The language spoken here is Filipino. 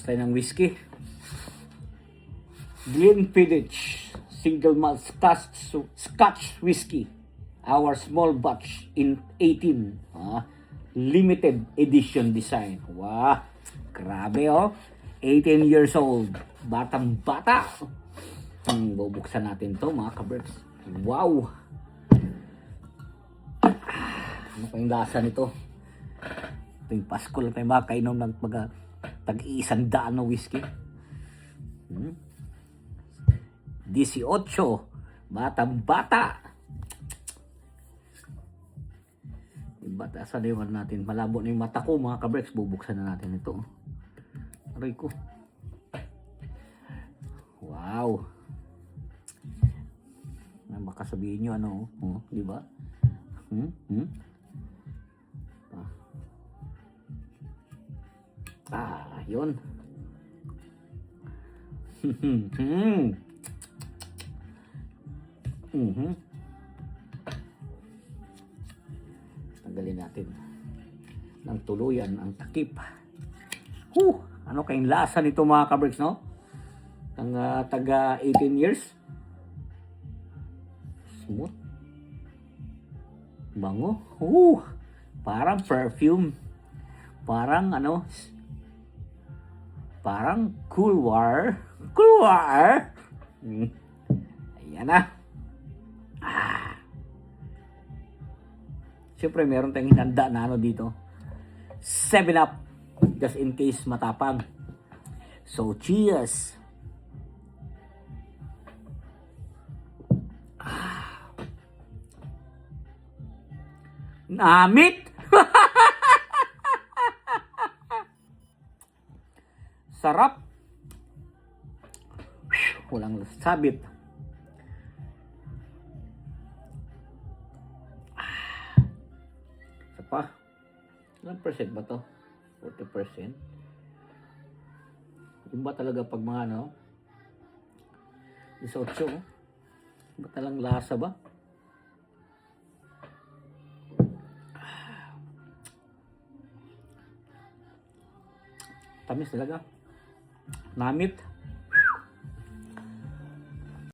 tayo ng whiskey. Glenfiddich Single Malt Scotch Whiskey. Our small batch in 18. Limited edition design. Wow. Grabe oh. 18 years old. Batang bata. Bubuksan natin to mga kabreks. Wow. Ano pa yung lasa nito? Tuwing Pasko lang tayo makainom ng tag-100 na whiskey. 18. Batang bata. Bata, saan yung natin? Malabo na yung mata ko mga kabreks. Bubuksan na natin ito. Aray ko. Wow. Baka sabihin nyo ano. Di ba? Yun. Tanggalin natin ng tuluyan ang takip. Ano kayong lasa nito mga kabreks, no? Ang taga 18 years. Smooth. Bango. Parang perfume. Parang ano, parang Cool War. Ayan na. Siyempre meron tayong hinanda na ano dito. 7-Up. Just in case matapang. So cheers. Namit. Sarap. Walang sabit. Isa pa. Ilang percent ba to? 40%. Yung ba talaga pag mga ano? 18. Ba talang lasa ba? Tamis talaga. Namit.